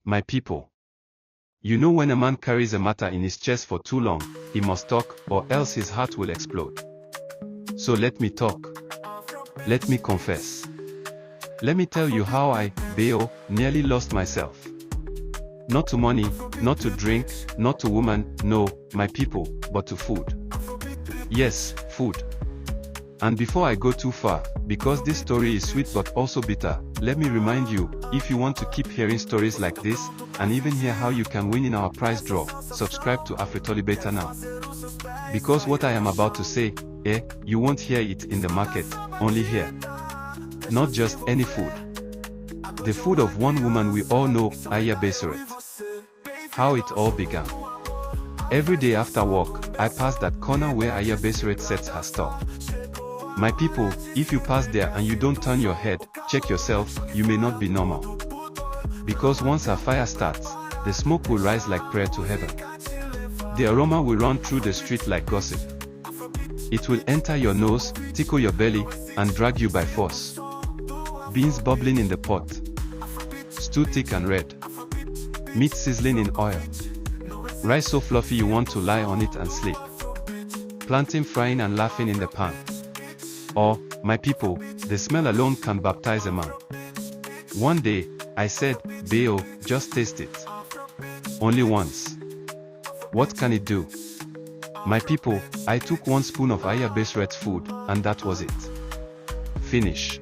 My people. You know when a man carries a matter in his chest for too long, he must talk, or else his heart will explode. So let me talk. Let me confess. Let me tell you how I, Bayo, nearly lost myself. Not to money, not to drink, not to woman, no, my people, but to food. Yes, food. And before I go too far, because this story is sweet but also bitter, let me remind you, if you want to keep hearing stories like this, and even hear how you can win in our prize draw, subscribe to AfritaleBeta now. Because what I am about to say, you won't hear it in the market, only here. Not just any food. The food of one woman we all know, basirat. How it all began. Every day after work, I pass that corner where basirat sets her stall. My people, if you pass there and you don't turn your head, check yourself, you may not be normal. Because once a fire starts, the smoke will rise like prayer to heaven. The aroma will run through the street like gossip. It will enter your nose, tickle your belly, and drag you by force. Beans bubbling in the pot. Stew thick and red. Meat sizzling in oil. Rice so fluffy you want to lie on it and sleep. Plantain frying and laughing in the pan. Or, my people, the smell alone can baptize a man. One day, I said, Bayo, just taste it. Only once. What can it do? My people, I took one spoon of basirat's food, and that was it. Finish.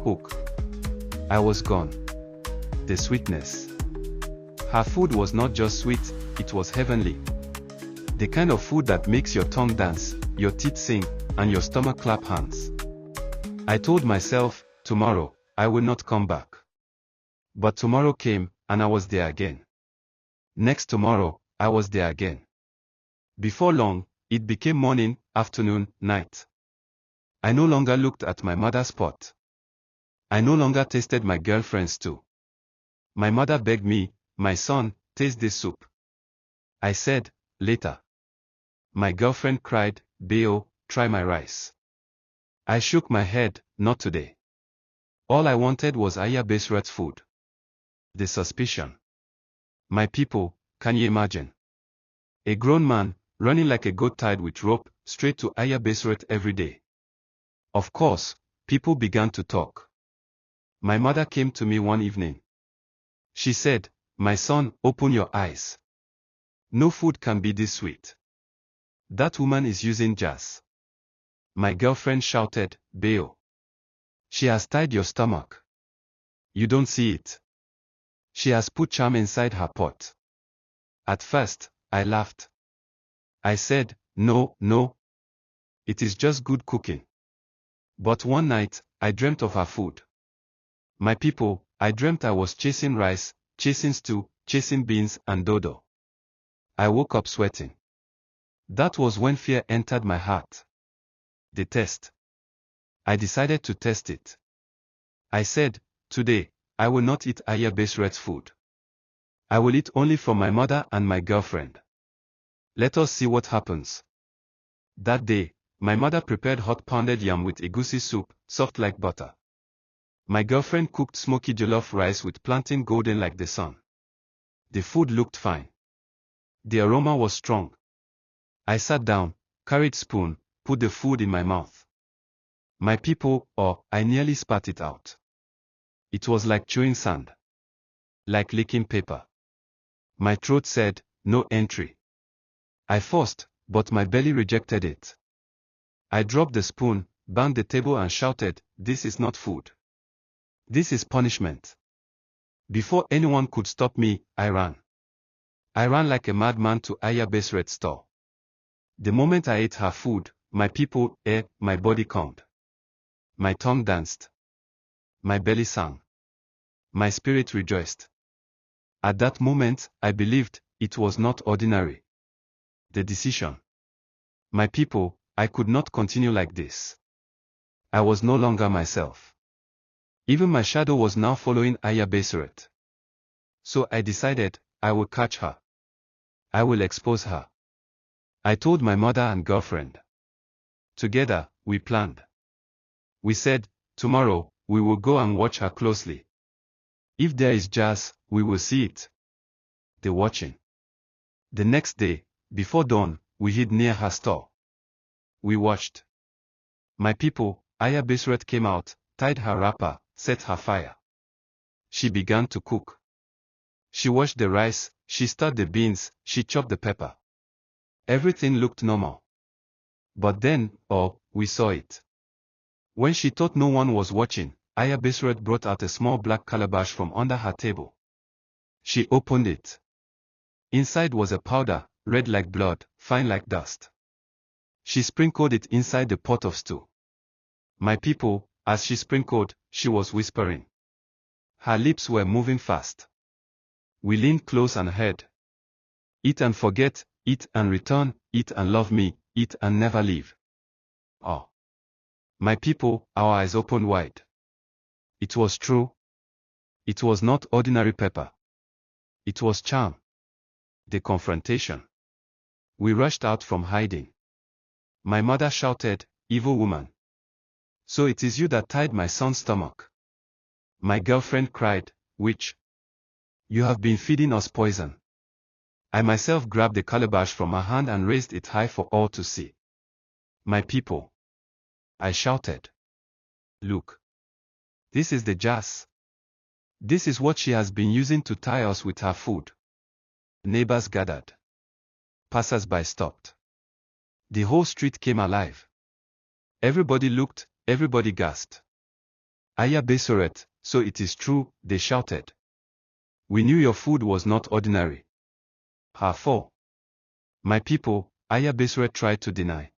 Hook. I was gone. The sweetness. Her food was not just sweet, it was heavenly. The kind of food that makes your tongue dance, your teeth sing, and your stomach clap hands. I told myself, tomorrow, I will not come back. But tomorrow came, and I was there again. Next tomorrow, I was there again. Before long, it became morning, afternoon, night. I no longer looked at my mother's pot. I no longer tasted my girlfriend's stew. My mother begged me, my son, taste this soup. I said, later. My girlfriend cried, Bayo, try my rice. I shook my head, not today. All I wanted was basirat's food. The suspicion. My people, can you imagine? A grown man, running like a goat tied with rope, straight to basirat every day. Of course, people began to talk. My mother came to me one evening. She said, my son, open your eyes. No food can be this sweet. That woman is using jazz. My girlfriend shouted, Bayo. She has tied your stomach. You don't see it. She has put charm inside her pot. At first, I laughed. I said, no. It is just good cooking. But one night, I dreamt of her food. My people, I dreamt I was chasing rice, chasing stew, chasing beans and dodo. I woke up sweating. That was when fear entered my heart. The test. I decided to test it. I said, today, I will not eat basirat's food. I will eat only from my mother and my girlfriend. Let us see what happens. That day, my mother prepared hot pounded yam with egusi soup, soft like butter. My girlfriend cooked smoky jollof rice with plantain golden like the sun. The food looked fine. The aroma was strong. I sat down, carried spoon, put the food in my mouth. My people, I nearly spat it out. It was like chewing sand. Like licking paper. My throat said, no entry. I forced, but my belly rejected it. I dropped the spoon, banged the table and shouted, this is not food. This is punishment. Before anyone could stop me, I ran. I ran like a madman to basirat's store. The moment I ate her food, my people, my body calmed. My tongue danced. My belly sang. My spirit rejoiced. At that moment, I believed, it was not ordinary. The decision. My people, I could not continue like this. I was no longer myself. Even my shadow was now following basirat. So I decided, I will catch her. I will expose her. I told my mother and girlfriend. Together, we planned. We said, tomorrow, we will go and watch her closely. If there is jazz, we will see it. They're watching. The next day, before dawn, we hid near her store. We watched. My people, Aya Basirat came out, tied her wrapper, set her fire. She began to cook. She washed the rice, she stirred the beans, she chopped the pepper. Everything looked normal. But then, we saw it. When she thought no one was watching, Aya Basirat brought out a small black calabash from under her table. She opened it. Inside was a powder, red like blood, fine like dust. She sprinkled it inside the pot of stew. My people, as she sprinkled, she was whispering. Her lips were moving fast. We leaned close and heard. Eat and forget, eat and return, eat and love me, eat and never leave. Oh. My people, our eyes opened wide. It was true. It was not ordinary pepper. It was charm. The confrontation. We rushed out from hiding. My mother shouted, "Evil woman! So it is you that tied my son's stomach." My girlfriend cried, "Witch! You have been feeding us poison." I myself grabbed the calabash from her hand and raised it high for all to see. My people, I shouted. Look. This is the jazz. This is what she has been using to tie us with her food. Neighbors gathered. Passers-by stopped. The whole street came alive. Everybody looked, everybody gasped. Aya Basirat, so it is true, they shouted. We knew your food was not ordinary. Her foe. My people, Aya Basirat tried to deny.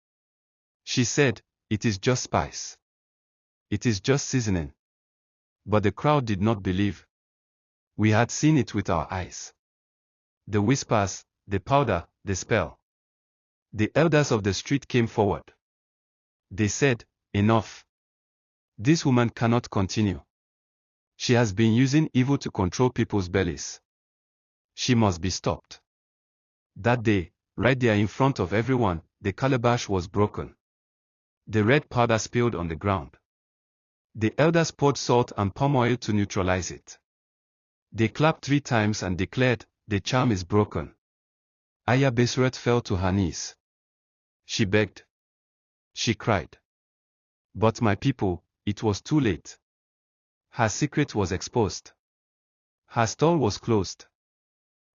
She said, it is just spice. It is just seasoning. But the crowd did not believe. We had seen it with our eyes. The whispers, the powder, the spell. The elders of the street came forward. They said, enough. This woman cannot continue. She has been using evil to control people's bellies. She must be stopped. That day, right there in front of everyone, the calabash was broken. The red powder spilled on the ground. The elders poured salt and palm oil to neutralize it. They clapped 3 times and declared, the charm is broken. Aya Basirat fell to her knees. She begged. She cried. But my people, it was too late. Her secret was exposed. Her stall was closed.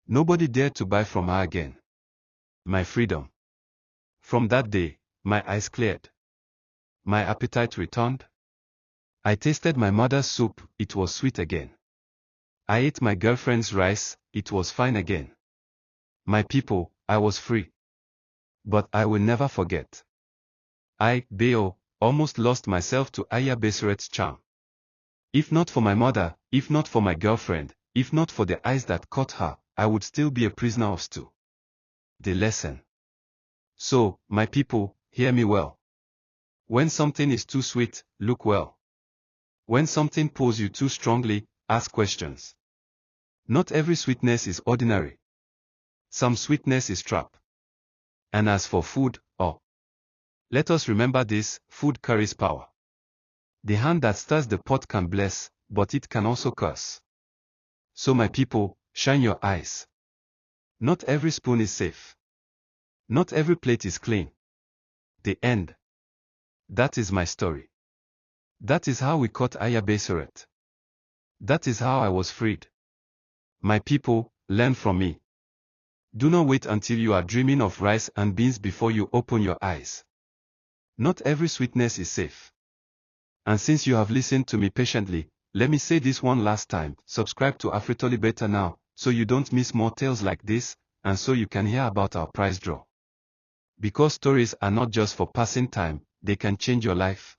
Nobody dared to buy from her again. My freedom. From that day, my eyes cleared. My appetite returned. I tasted my mother's soup, it was sweet again. I ate my girlfriend's rice, it was fine again. My people, I was free. But I will never forget. I, Bayo, almost lost myself to Aya Basirat's charm. If not for my mother, if not for my girlfriend, if not for the eyes that caught her, I would still be a prisoner of stew. The lesson. So, my people, hear me well. When something is too sweet, look well. When something pulls you too strongly, ask questions. Not every sweetness is ordinary. Some sweetness is trap. And as for food, let us remember this, food carries power. The hand that stirs the pot can bless, but it can also curse. So my people, shine your eyes. Not every spoon is safe. Not every plate is clean. The end. That is my story. That is how we caught Aya Basirat. That is how I was freed. My people, learn from me. Do not wait until you are dreaming of rice and beans before you open your eyes. Not every sweetness is safe. And since you have listened to me patiently, let me say this one last time, subscribe to AfritaleBeta now, so you don't miss more tales like this, and so you can hear about our prize draw. Because stories are not just for passing time, they can change your life.